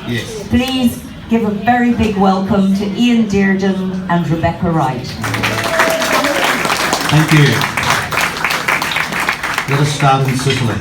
Yes. Please give a very big welcome to Ian Dearden and Rebecca Wright. Thank you. Let us start in Sicily.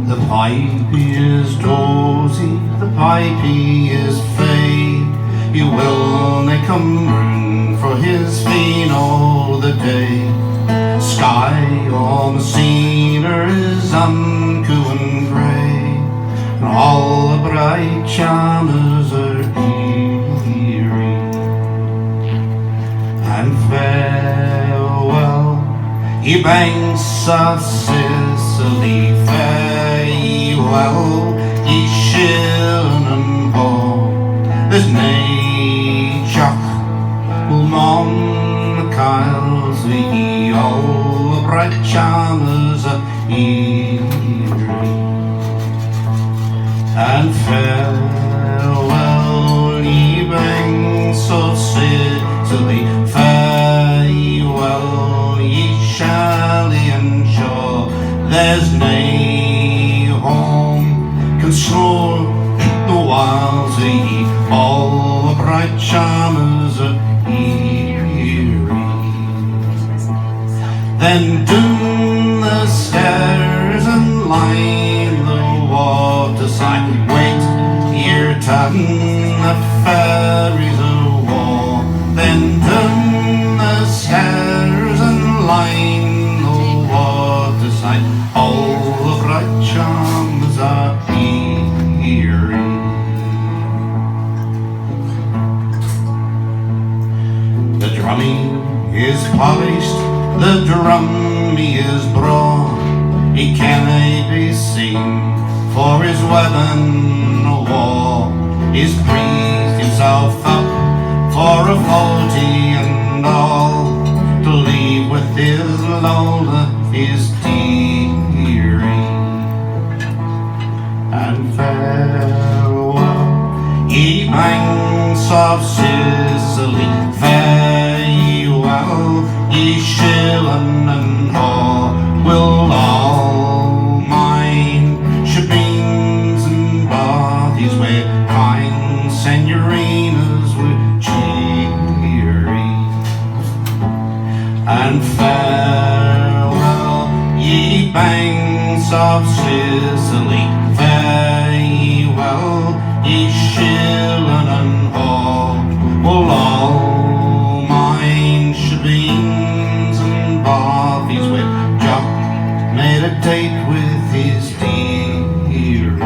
The pipey is dozy, the pipey is fade. He will nae come round for his feen all the day. Sky on the scener is unco and grey, and all the bright charmers are eerie. And farewell, ye banks of Sicily, farewell, ye Shilling and Hall. There's nae Jock will mon the Kyles, ye all the bright charmers of Erie. And farewell, ye banks of Sicily, farewell, ye Shally and Shaw. There's nae home can snore the wilds of ye all the bright charmers of Erie. Then doon the stairs and line the waterside, wait your turn, the ferries of war. Then doon the stairs and line the waterside, all the bright charms are Erie. The drumming is polished, the drummy is broad. He cannae be seen for his weapon of war. He's breathed himself up for a 40 and all, to leave with his Lola, his dearie. And farewell, ye banks of Sicily, farewell, ye Shilling and Hall. Will all mine shebeens and bothies where kind senorinas were cheery. And farewell, ye banks of Sicily, farewell, ye Shilling and Hall. Will all mine shebeens and bothies where Jock made a date with his dearie.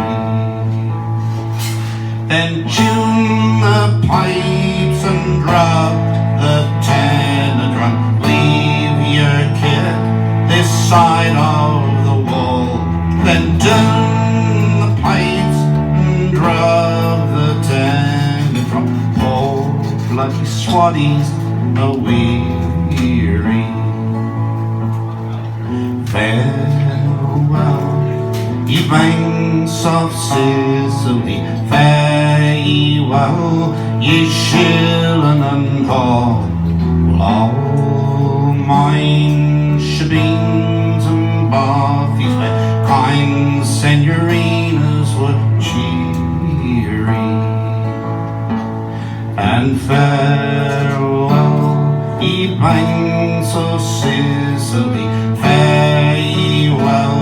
Then tune the pipes and drop the tenor drum. Leave your kid this side of the wall. Then tune the pipes and drop the tenor drum. Poor bloody swatties are weary. Farewell, ye banks of Sicily, farewell, ye Shilling and Hall. Will all mine shebeens and bothies where kind senorinas were cheery. And farewell, ye banks of Sicily, farewell,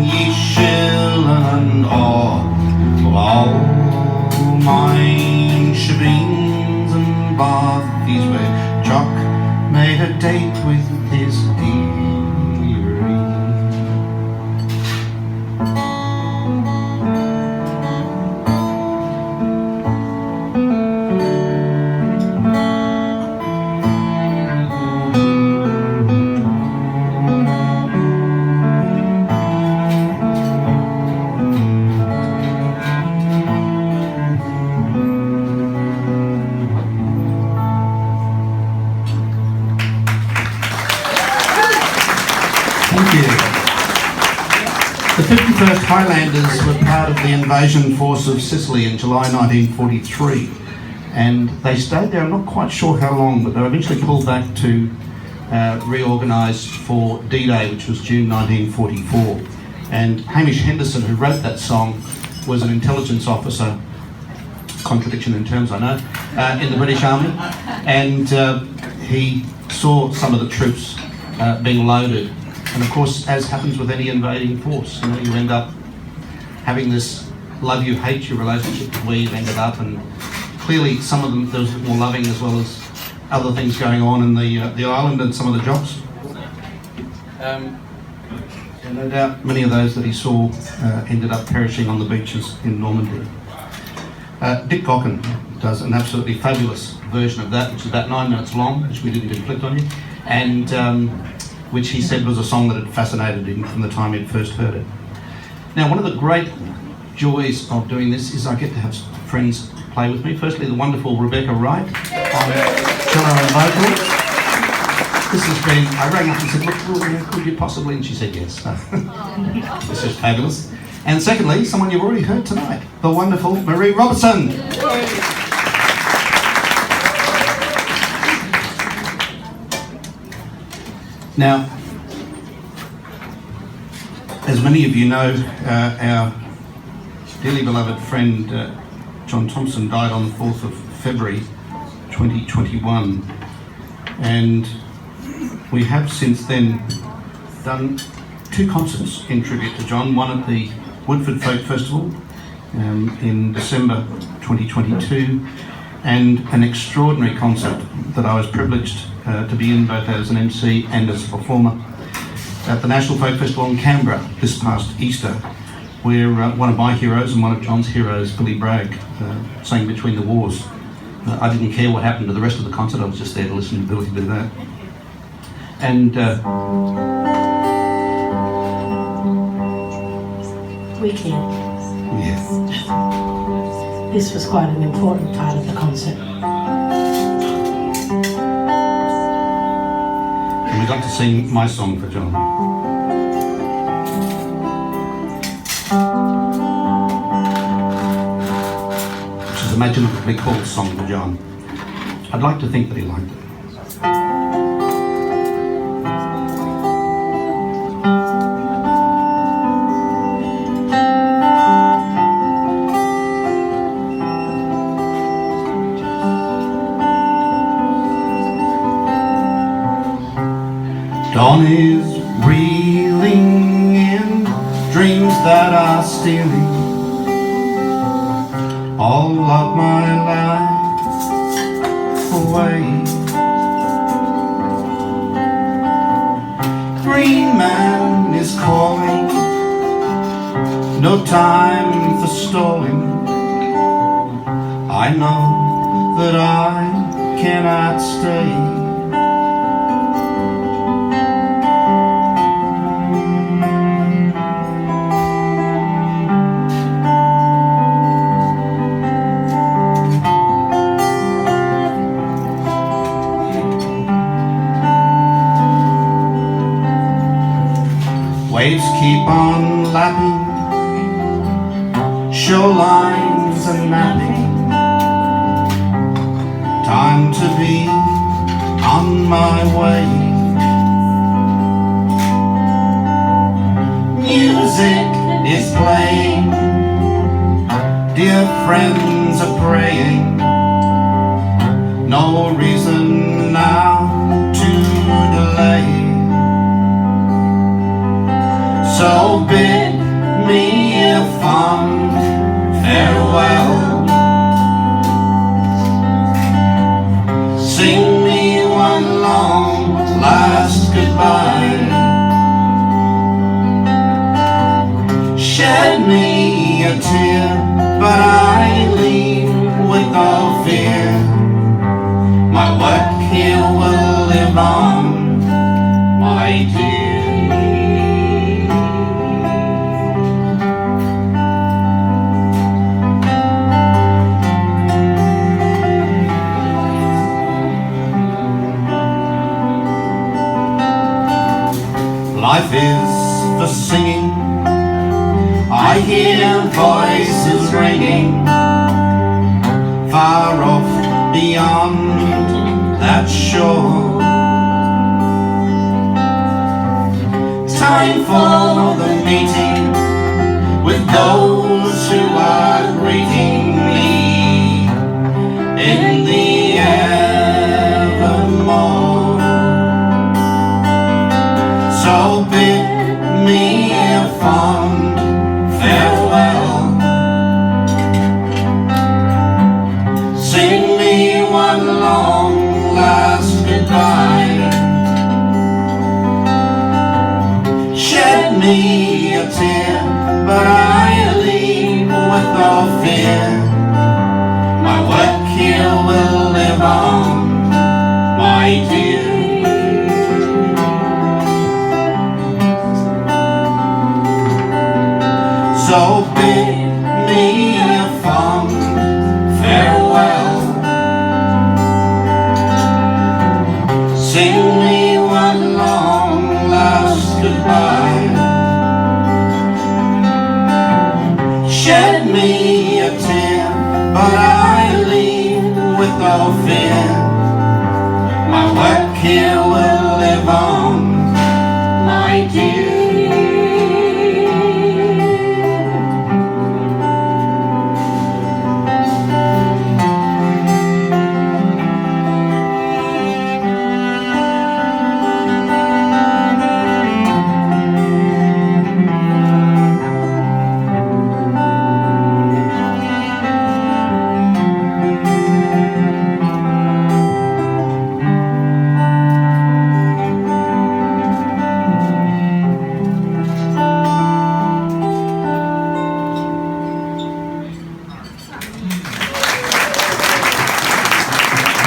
ye Shilling and Hall. All mine shebeens and bothies where Jock made a date with his dearie. Highlanders were part of the invasion force of Sicily in July 1943, and they stayed there. I'm not quite sure how long, but they were eventually pulled back to reorganise for D-Day, which was June 1944. And Hamish Henderson, who wrote that song, was an intelligence officer, contradiction in terms I know, in the British Army, and he saw some of the troops being loaded. And of course, as happens with any invading force, you end up having this love-you-hate-you relationship where you've ended up, and clearly some of them, there was a bit more loving as well as other things going on in the island and some of the jobs. And no doubt many of those that he saw ended up perishing on the beaches in Normandy. Dick Gaughan does an absolutely fabulous version of that, which is about 9 minutes long, which we didn't inflict on you, and which he said was a song that had fascinated him from the time he'd first heard it. Now, one of the great joys of doing this is I get to have friends play with me. Firstly, the wonderful Rebecca Wright on cello and vocals. This has been, I rang up and said, look, could you possibly? And she said yes. This is fabulous. And secondly, someone you've already heard tonight, the wonderful Maree Robertson. Now, as many of you know, our dearly beloved friend John Thompson died on the 4th of February 2021, and we have since then done 2 concerts in tribute to John, one at the Woodford Folk Festival in December 2022, and an extraordinary concert that I was privileged to be in both as an MC and as a performer at the National Folk Festival in Canberra this past Easter, where one of my heroes and one of John's heroes, Billy Bragg, sang Between the Wars. I didn't care what happened to the rest of the concert, I was just there to listen to Billy do that. And we can. Yes. This was quite an important part of the concert. And we got to sing my song for John. Which is imaginatively called Song for John. I'd like to think that he liked it. Dawn is reeling in dreams that are stealing all of my life away. Green man is calling, no time for stalling. I know that I cannot stay. Waves keep on lapping, shorelines are napping. Time to be on my way. Music is playing, dear friends are praying. No reason now to delay. So bid me a fond farewell. Sing me one long last goodbye. Shed me a tear, but I leave with no fear. My work here will live on, my dear. Life is for singing, I beyond that shore. Time for the meeting with those who are greeting me in the evermore. So bid me a fond farewell. Sing me one long last goodbye. Shed me a tear, but I leave with no fear. My work here will live on, my dear. So bid me a fond farewell. Sing me one long last goodbye. Shed me a tear, but I leave with no fear. My work here will live on, my dear.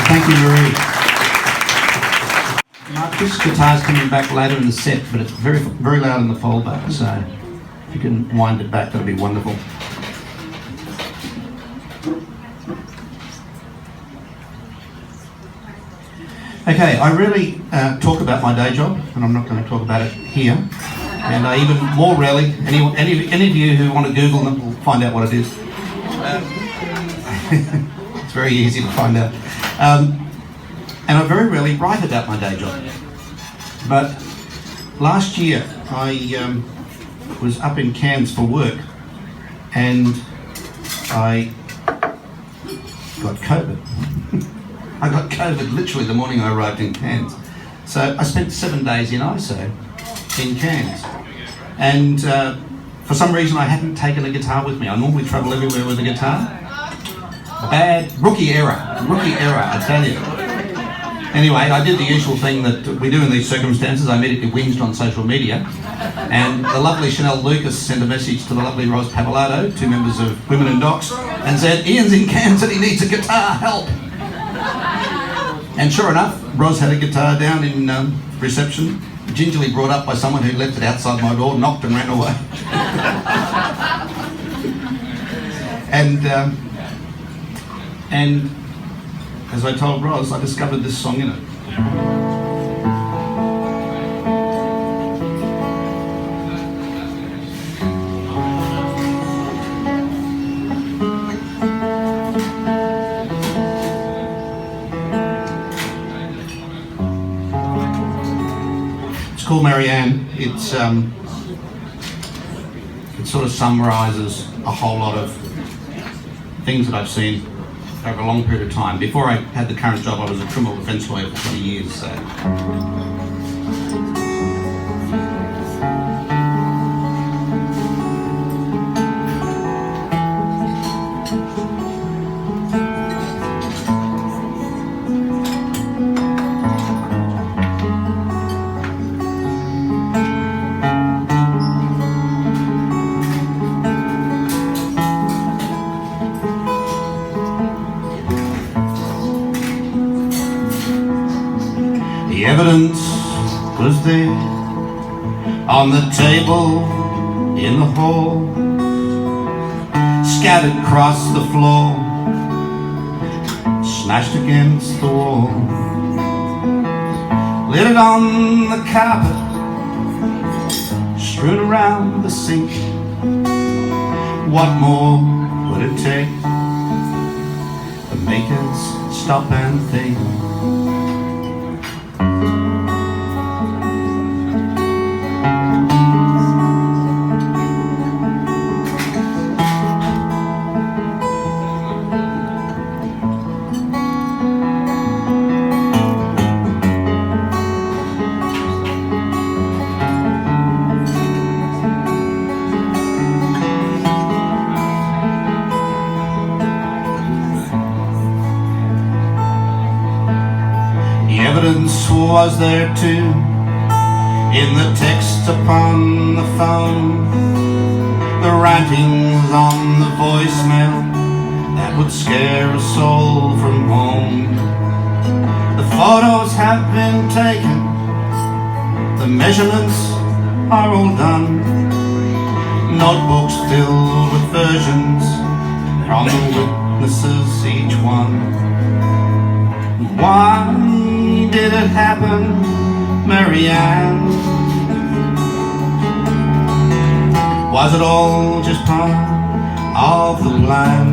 Thank you, Maree. This guitar's coming back later in the set, but it's very, very loud in the foldback, so if you can wind it back, that'd be wonderful. Okay, I really talk about my day job, and I'm not going to talk about it here. And I even more rarely, any of you who want to Google them will find out what it is. It's very easy to find out. And I very rarely write about my day job. But last year I was up in Cairns for work, and I got COVID. I got COVID literally the morning I arrived in Cairns. So I spent 7 days in ISO in Cairns. And for some reason I hadn't taken a guitar with me. I normally travel everywhere with a guitar. Bad rookie error, I tell you. Anyway, I did the usual thing that we do in these circumstances. I immediately whinged on social media, and the lovely Chanel Lucas sent a message to the lovely Ros Pavolato, 2 members of Women in Docs, and said, "Ian's in Cairns and he needs a guitar, help!" And sure enough, Ros had a guitar down in reception, gingerly brought up by someone who left it outside my door, knocked and ran away. And as I told Ros, I discovered this song in it. It's called Maryanne. It sort of summarises a whole lot of things that I've seen over a long period of time. Before I had the current job, I was a criminal defence lawyer for 20 years. So. The evidence was there on the table in the hall, scattered across the floor, smashed against the wall, littered on the carpet, strewn around the sink. What more would it take? The makers stop and think. Evidence was there too, in the text upon the phone, the rantings on the voicemail that would scare a soul from home. The photos have been taken, the measurements are all done, notebooks filled with versions from the witnesses, each one. Why did it happen, Maryanne? Was it all just part of the plan?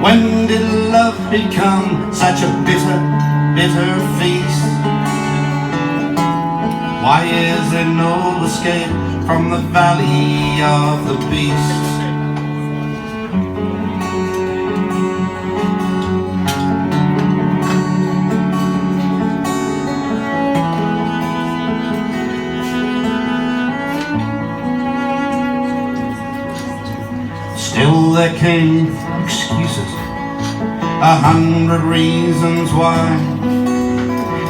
When did love become such a bitter, bitter feast? Why is there no escape from the valley of the beast? Still there came excuses, 100 reasons why.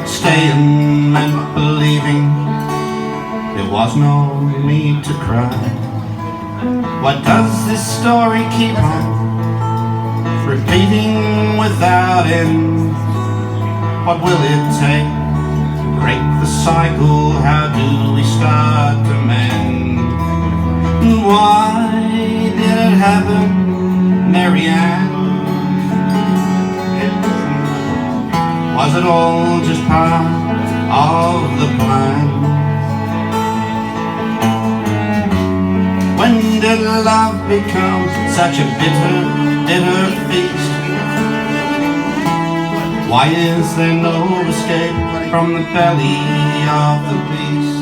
Staying and believing there was no need to cry. Why does this story keep on repeating without end? What will it take to break the cycle? How do we start to mend? Why did it happen, Maryanne? Was it all just part of the plan? When did love become such a bitter, bitter feast? Why is there no escape from the belly of the beast?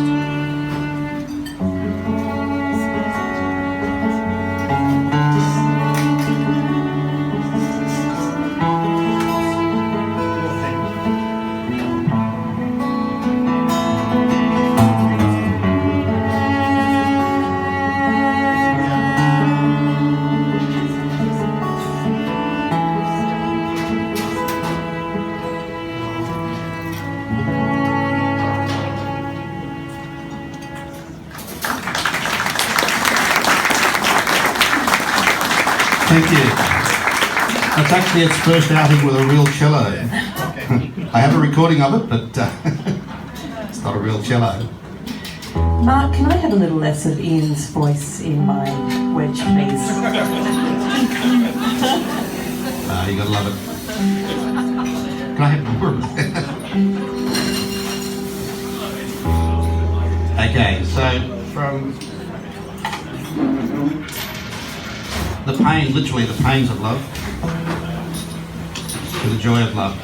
Thank you. That's actually its first outing with a real cello. I have a recording of it, but it's not a real cello. Mark, can I have a little less of Ian's voice in my wedge, please? You gotta love it. Can I have more? Okay, so from the pain, literally the pains of love, to the joy of love.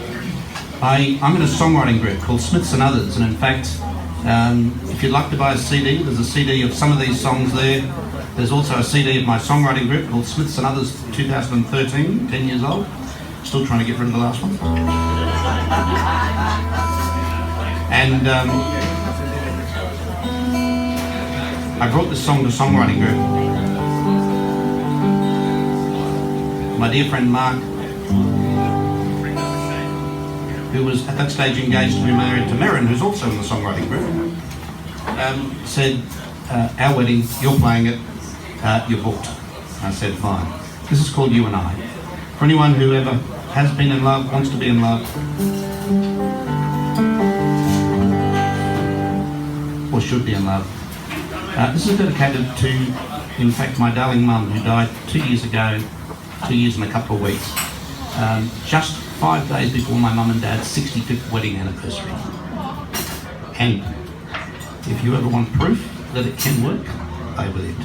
I'm in a songwriting group called Smiths and Others, and in fact, if you'd like to buy a CD, there's a CD of some of these songs there. There's also a CD of my songwriting group called Smiths and Others 2013, 10 years old. Still trying to get rid of the last one. And I brought this song to songwriting group. My dear friend Mark, who was at that stage engaged to be married to Maryanne, who's also in the songwriting group, said, our wedding, you're playing it, you're booked. I said, fine. This is called You and I. For anyone who ever has been in love, wants to be in love, or should be in love. This is dedicated to, in fact, my darling mum, who died 2 years ago, 2 years and a couple of weeks, just 5 days before my mum and dad's 65th wedding anniversary. And if you ever want proof that it can work, play with it.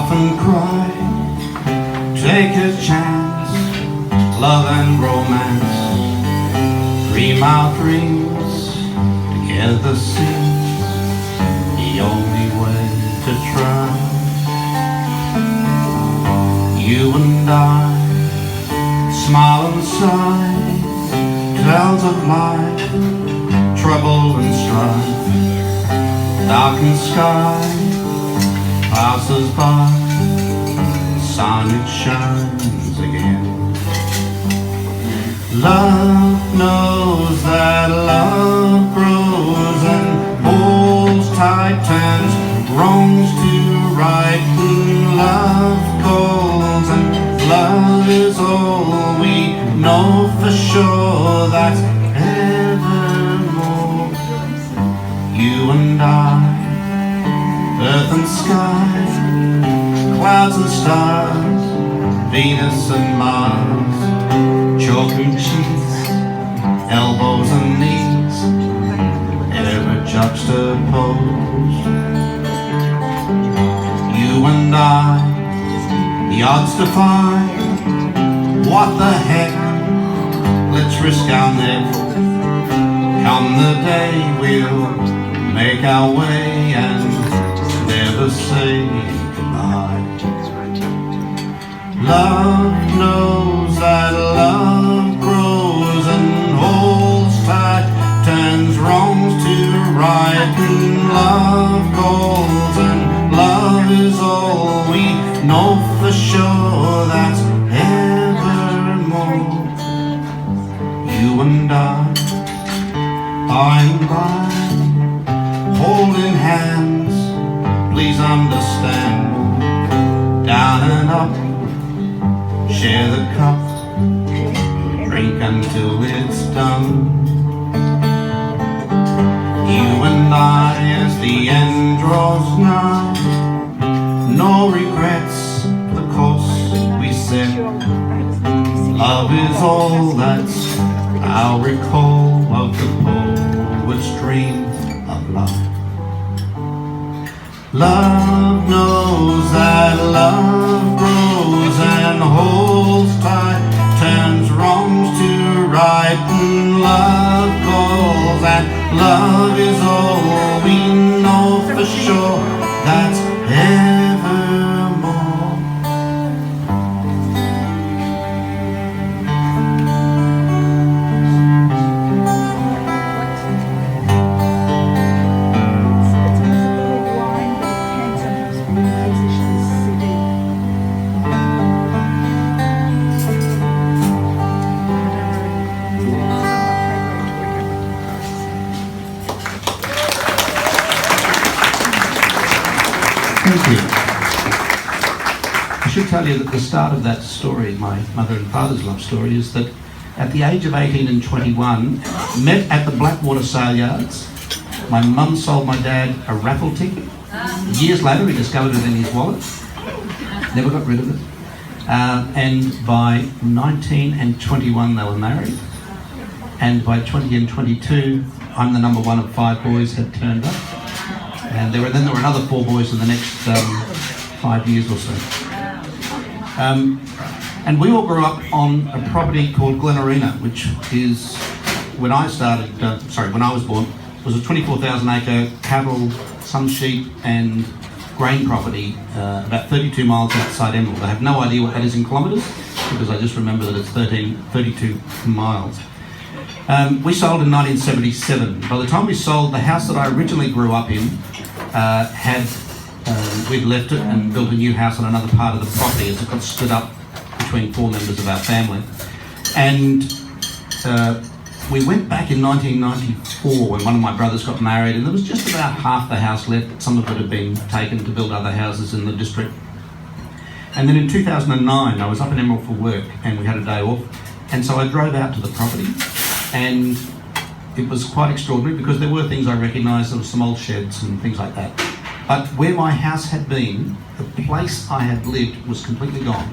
laugh and cry, take a chance, love and romance, dream our dreams, together seems the only way to try. You and I, smile and sigh, tales of life, trouble and strife, darkened sky, passes by, sun it shines again. Love knows that love grows and holds tight hands, wrongs to right, and love calls, and love is all we know for sure, that's evermore. You and I, earth and sky, clouds and stars, Venus and Mars, chalk and cheese, elbows and knees, ever juxtaposed. You and I, the odds defy, what the heck, let's risk our neck. Come the day we'll make our way and never say goodbye. Love knows that love grows and holds tight, turns wrongs to right, and love calls, and love is all we know for sure, that's evermore. You and I, by and by, holding hands, please understand, down and up, share the cup, drink until it's done. You and I, as the end draws nigh, no regrets, the course we set. Love is all that's I'll recall of the poet's dream of love. Love knows that love grows and holds tight, turns wrongs to right, and love calls, and love is all we know for sure, that's evermore. Thank you. I should tell you that the start of that story, my mother and father's love story, is that at the age of 18 and 21, met at the Blackwater sale yards. My mum sold my dad a raffle ticket. Years later, he discovered it in his wallet. Never got rid of it. And by 19 and 21, they were married. And by 20 and 22, I'm the number one of 5 boys had turned up. And there were another 4 boys in the next 5 years or so. And we all grew up on a property called Glen Arena, which is, when I was born, was a 24,000 acre cattle, some sheep and grain property about 32 miles outside Emerald. I have no idea what that is in kilometres, because I just remember that it's 32 miles. We sold in 1977. By the time we sold, the house that I originally grew up in we'd left it and built a new house on another part of the property as it got split up between 4 members of our family. And we went back in 1994 when one of my brothers got married, and there was just about half the house left. Some of it had been taken to build other houses in the district. And then in 2009, I was up in Emerald for work and we had a day off. And so I drove out to the property, and it was quite extraordinary because there were things I recognised. There were some old sheds and things like that. But where my house had been, the place I had lived was completely gone.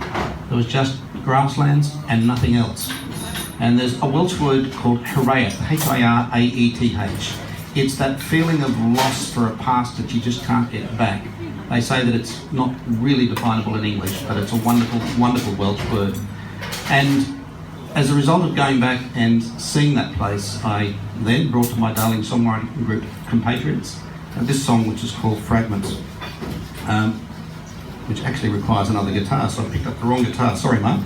There was just grasslands and nothing else. And there's a Welsh word called hiraeth, H-I-R-A-E-T-H. It's that feeling of loss for a past that you just can't get back. They say that it's not really definable in English, but it's a wonderful, wonderful Welsh word. And as a result of going back and seeing that place, I then brought to my darling songwriting group compatriots this song, which is called Fragments, which actually requires another guitar, so I picked up the wrong guitar. Sorry, Mark.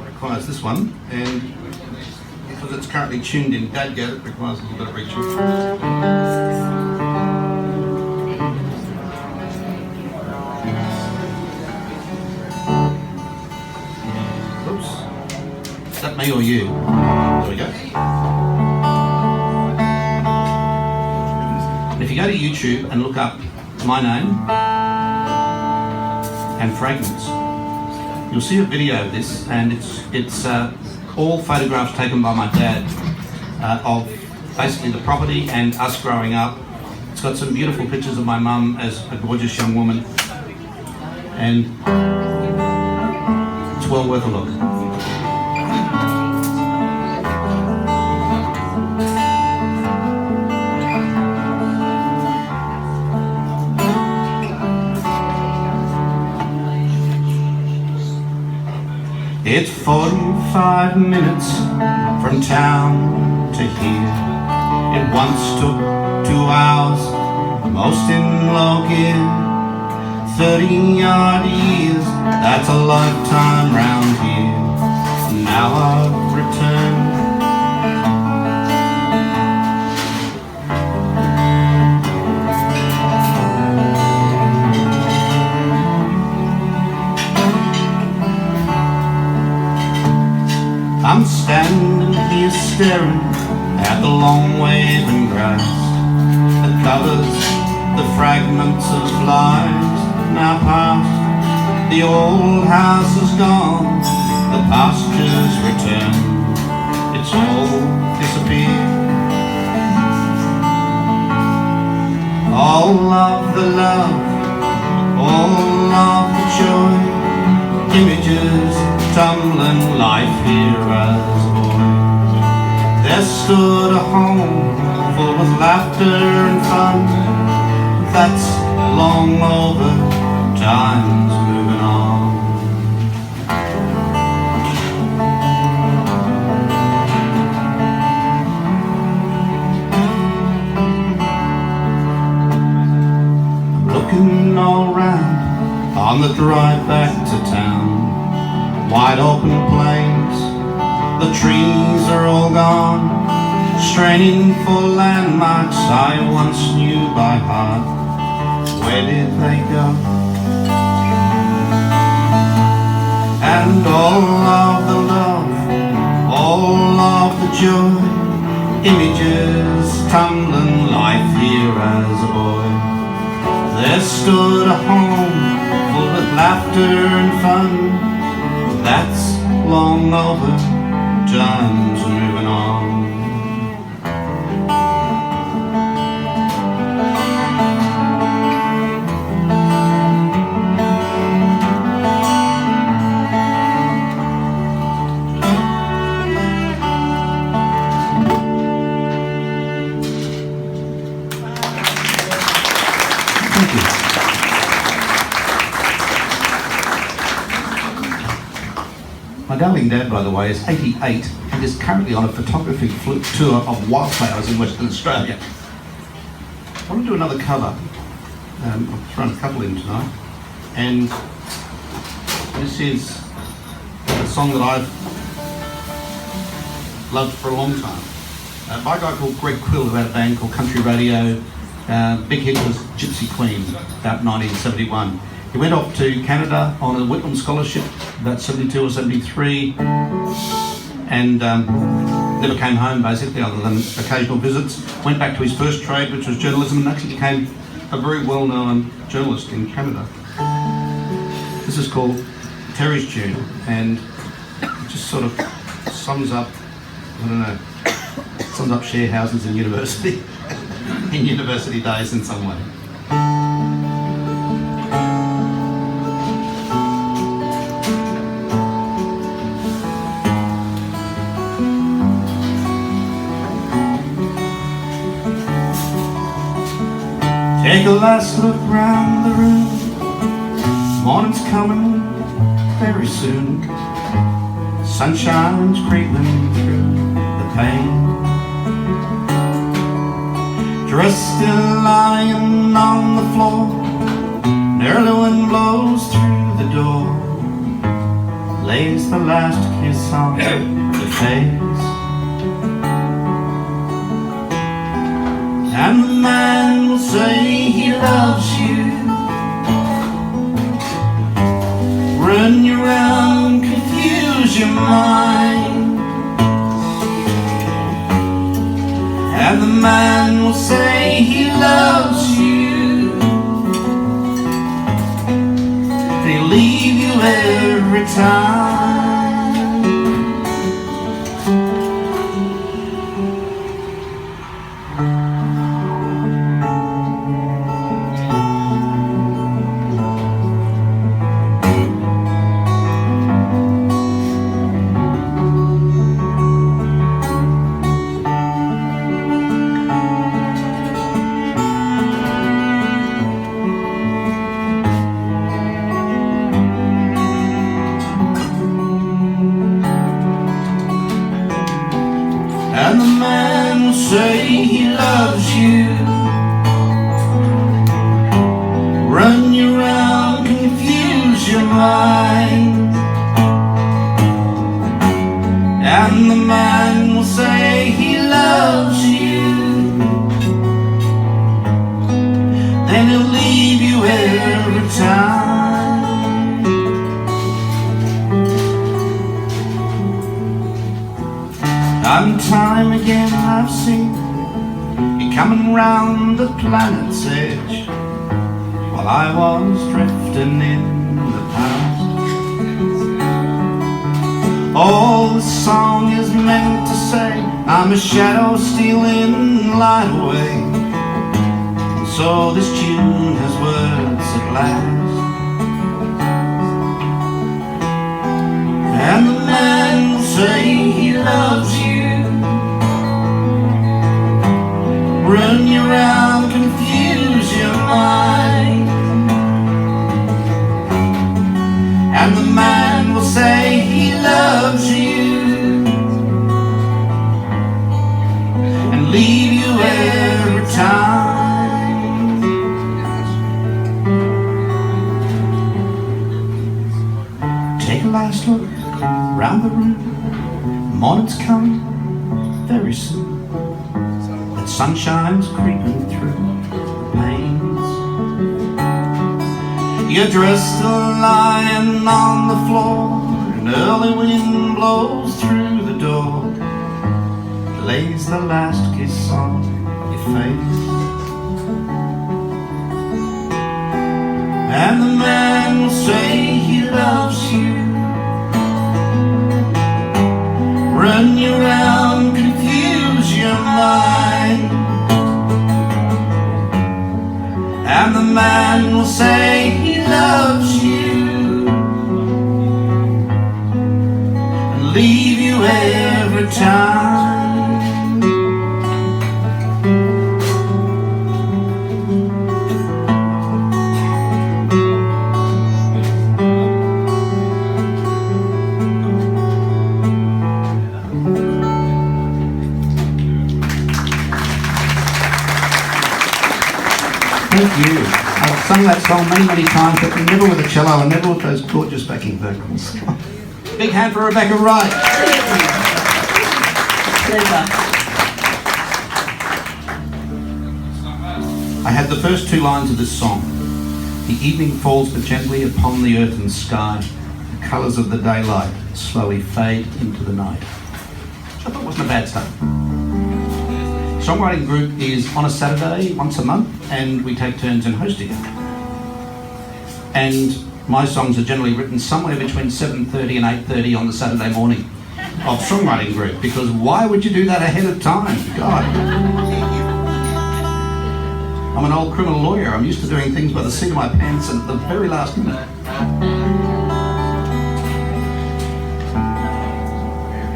Requires this one, and because it's currently tuned in dadgad, it requires a little bit of reaching. Oops. Is that me or you? There we go. And if you go to YouTube and look up my name and Fragments, you'll see a video of this, and it's all photographs taken by my dad of basically the property and us growing up. It's got some beautiful pictures of my mum as a gorgeous young woman, and it's well worth a look. It's 45 minutes from town to here. It once took 2 hours, most in low gear. 30-odd years, that's a lifetime round here. Now I've returned. I'm standing here staring at the long waving grass that covers the fragments of lives now past. The old house is gone, the pasture's returned, it's all disappeared. All of the love, all of the joy, images tumbling life here as a boy. There stood a home full of laughter and fun. That's long over, time's moving on. I'm looking all round on the drive back to town. Wide open plains, the trees are all gone, straining for landmarks I once knew by heart. Where did they go? And all of the love, all of the joy, images tumbling life here as a boy. There stood a home full of laughter and fun. That's long over, time's moving on. Thank you. My darling dad, by the way, is 88 and is currently on a photography tour of wildflowers in Western Australia. I want to do another cover. I've thrown a couple in tonight. And this is a song that I've loved for a long time. By a guy called Quill, who had a band called Country Radio. Big hit was Gypsy Queen, about 1971. He went off to Canada on a Whitlam scholarship, about 72 or 73, and never came home basically, other than occasional visits. Went back to his first trade, which was journalism, and actually became a very well-known journalist in Canada. This is called Terry's Tune, and it just sort of sums up, I don't know, sums up share houses in university, in university days in some way. a last look round the room. Morning's coming very soon. Sunshine's creeping through the pane. Dressed in lying on the floor, an early wind blows through the door, lays the last kiss on the face. And the man will say he loves you, run you around, confuse your mind. And the man will say he loves you, and he'll leave you every time. And the man will say he loves you, run you around, confuse your mind. And the man will say he loves you, then he'll leave you every time. Time and time again I've seen you coming round the planet's edge, while I was drifting in the past. All the song is meant to say, I'm a shadow stealing light away, and so this tune has words at last. And the man will say he loves you, run you around, confuse your mind. And the man will say he loves you, and leave you every time. Take a last look round the room. Morning's coming very soon. Sunshine's creeping through the panes. You're dressed lying on the floor, an early wind blows through the door, lays the last kiss on your face. And the man will say he loves you, run you around, confuse your mind. And the man will say he loves you, and leave you every time. Thank you. I've sung that song many, many times, but never with a cello and never with those gorgeous backing vocals. Big hand for Rebecca Wright. I had the first two lines of this song. The evening falls but gently upon the earth and sky. The colours of the daylight slowly fade into the night. Which I thought wasn't a bad start. Songwriting group is on a Saturday once a month, and we take turns in hosting it. And my songs are generally written somewhere between 7:30 and 8:30 on the Saturday morning of songwriting group, because why would you do that ahead of time? God. I'm an old criminal lawyer. I'm used to doing things by the seat of my pants and at the very last minute.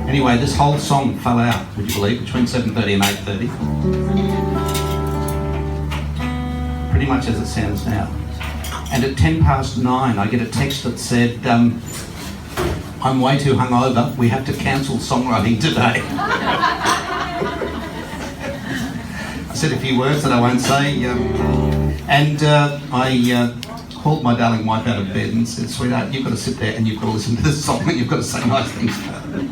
Anyway, this whole song fell out, would you believe, between 7:30 and 8:30. Pretty much as it sounds now. And at 9:10, I get a text that said, I'm way too hungover, we have to cancel songwriting today. I said a few words that I won't say, I called my darling wife out of bed and said, sweetheart, you've got to sit there and you've got to listen to this song and you've got to say nice things about it.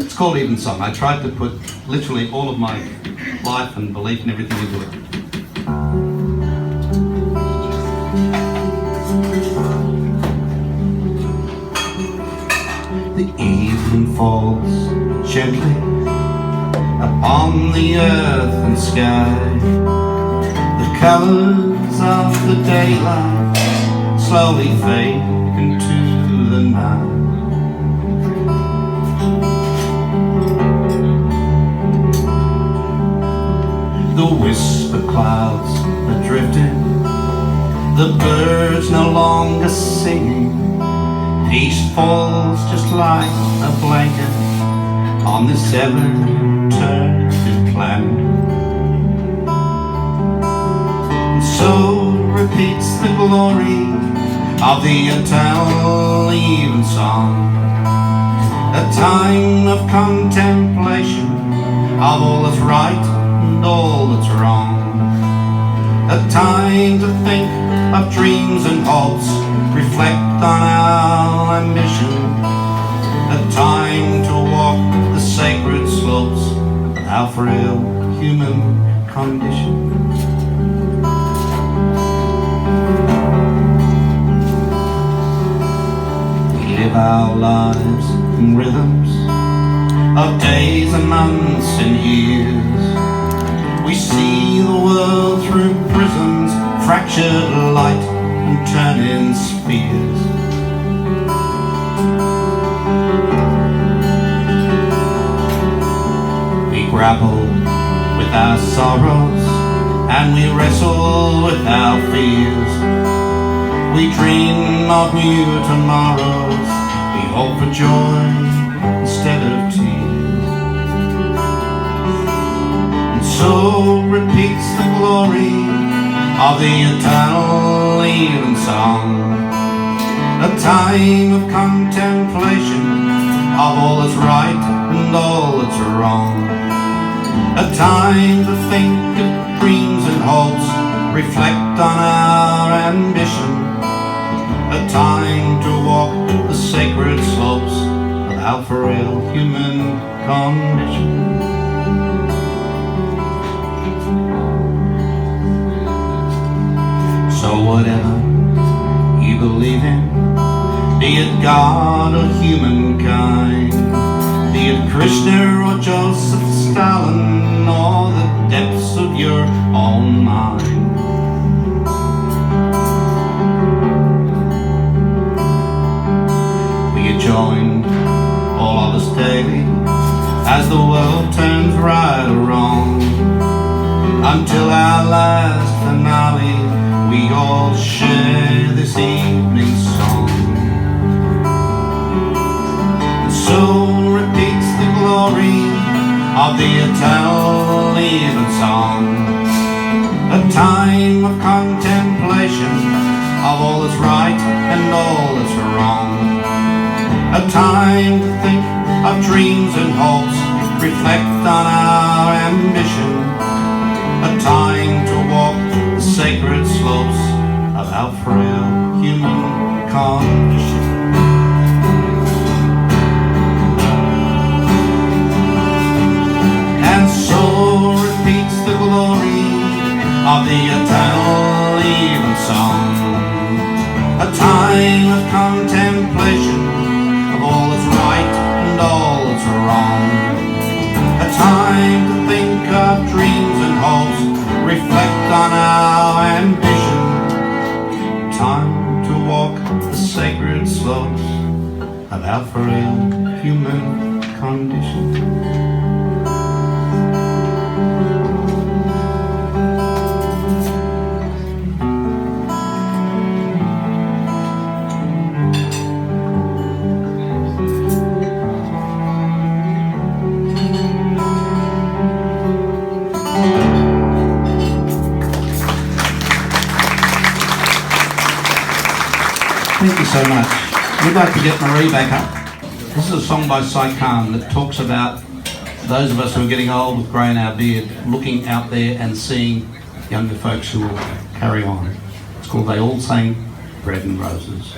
It's called Evensong. I tried to put literally all of my life and belief and everything into it. The evening falls gently upon the earth and sky. The colours of the daylight slowly fade into the night. The whisper clouds are drifting, the birds no longer singing. Peace falls just like a blanket on this ever-turning planet. And so repeats the glory of the eternal evensong, a time of contemplation of all that's right and all that's wrong, a time to think of dreams and hopes, reflect on our ambition, a time to walk the sacred slopes of our frail human condition. We live our lives in rhythms of days and months and years. We see the world through prisms, fractured light and turning spheres. We grapple with our sorrows and we wrestle with our fears. We dream of new tomorrows, we hope for joy instead of tears. And so repeats the glory of the eternal evensong, a time of contemplation of all that's right and all that's wrong, a time to think of dreams and hopes, reflect on our ambition, a time to walk the sacred slopes of our frail human condition. So whatever you believe in, be it God or humankind, be it Krishna or Joseph Stalin or the depths of your own mind, we are joined, all of us daily, as the world turns right or wrong, until our last finale. We all share this evening song. So repeats the glory of the eternal evensong, a time of contemplation of all that's right and all that's wrong, a time to think of dreams and hopes, reflect on our ambition, a time to walk the sacred slopes of our frail human condition. And so repeats the glory of the eternal evensong, a time of contemplation of all that's right and all that's wrong, a time to think of dreams and hopes, reflect on our ambition, time to walk the sacred slopes of our frail human condition. so much. We'd like to get Maree back up. This is a song by Kahn that talks about those of us who are getting old with grey in our beard, looking out there and seeing younger folks who will carry on. It's called They All Sang Bread and Roses.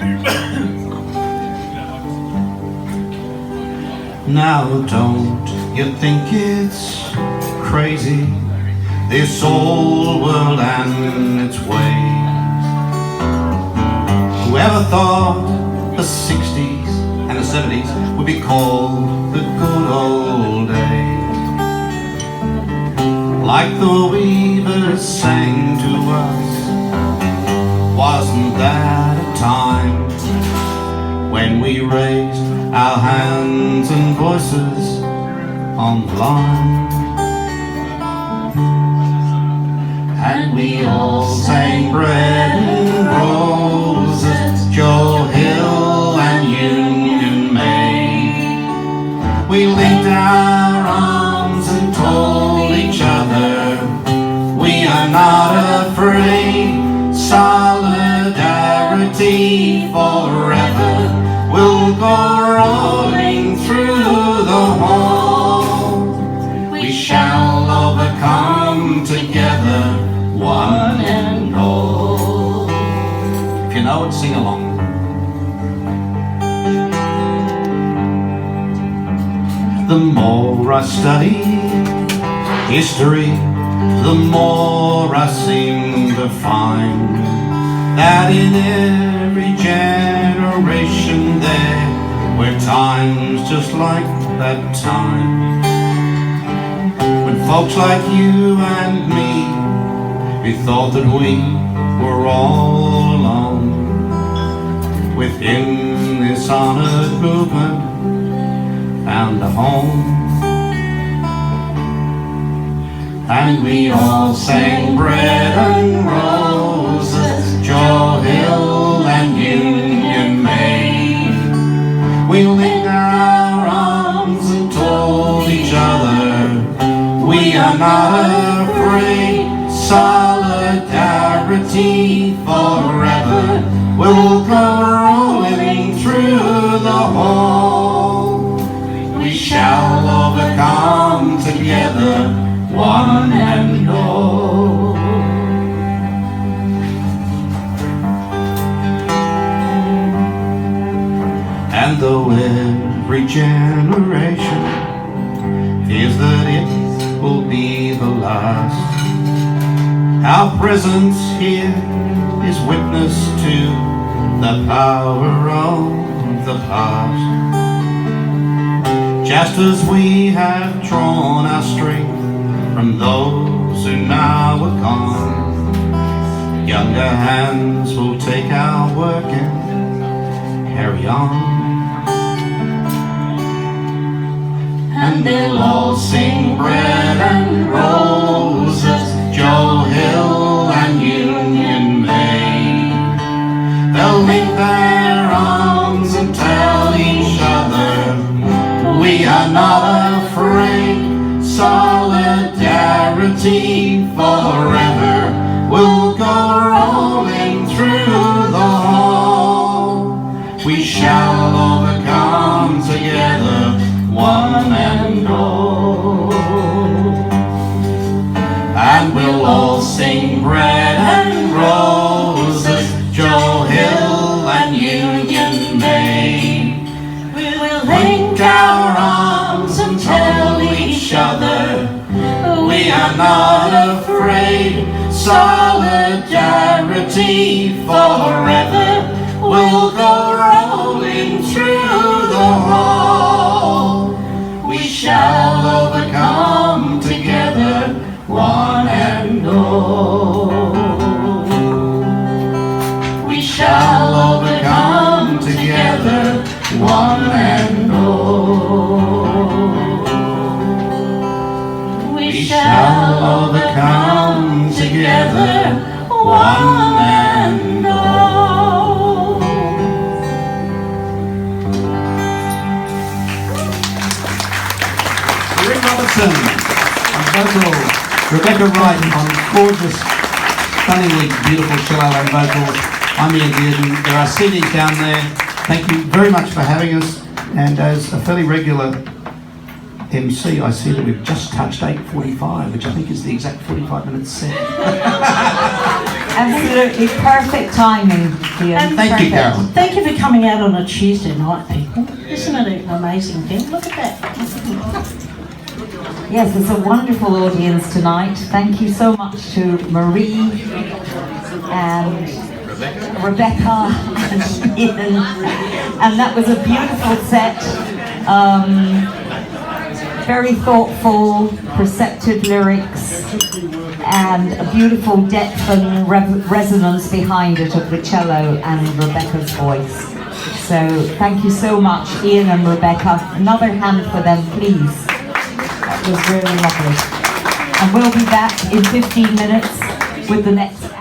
Now don't you think it's crazy, this old world and its ways? Whoever thought the 60s and the 70s would be called the good old days? Like the weavers sang to us, wasn't that a time when we raised our hands and voices on the line? And we all sang Bread and Roses, Joe Hill and Union Maid. We linked our arms and told each other we are not afraid. Solidarity forever. We'll go rolling through the hall. We shall overcome together, one and all. If you know it, sing along. The more I study history, the more I seem to find that in every generation there were times just like that time when folks like you and me, we thought that we were all alone within this honoured movement, found a home. And we all sang Bread and Roses, Joe Hill and Union Maid. We linked our arms and told each other we are not afraid. Solidarity forever. We'll go rolling through the hall. We shall overcome together, one and all. And though every generation fears that it will be the last, our presence here is witness to the power of the past. Just as we have drawn our strength from those who now are gone, younger hands will take our work and carry on. And they'll all sing Bread and Roses, Joe Hill and Union Maid. They'll link their arms and tell each other we are not afraid. Solidarity forever. We'll go rolling through the hall. We shall overcome together, one and all. And we'll all sing Bread and Roses, Joe Hill and Union Maid. We'll link our arms and tell each other we are not afraid. Solidarity forever. We'll go rolling through the hall. We shall overcome together, one and all. We shall overcome together, one and all. We shall overcome together, one and all. Maree Robertson on vocals, Rebecca Wright on gorgeous, stunningly beautiful cello and vocals, I'm Ian Dearden. There are CDs down there. Thank you very much for having us. And as a fairly regular MC, I see that we've just touched 8:45, which I think is the exact 45-minute set. Absolutely perfect timing, Ian. Thank you, Carol. Thank you for coming out on a Tuesday night, people. Isn't it an amazing thing? Look at that. Yes, it's a wonderful audience tonight. Thank you so much to Maree and Rebecca and Ian. And that was a beautiful set. Very thoughtful, perceptive lyrics, and a beautiful depth and resonance behind it of the cello and Rebecca's voice. So thank you so much, Ian and Rebecca. Another hand for them, please. That was really lovely. And we'll be back in 15 minutes with the next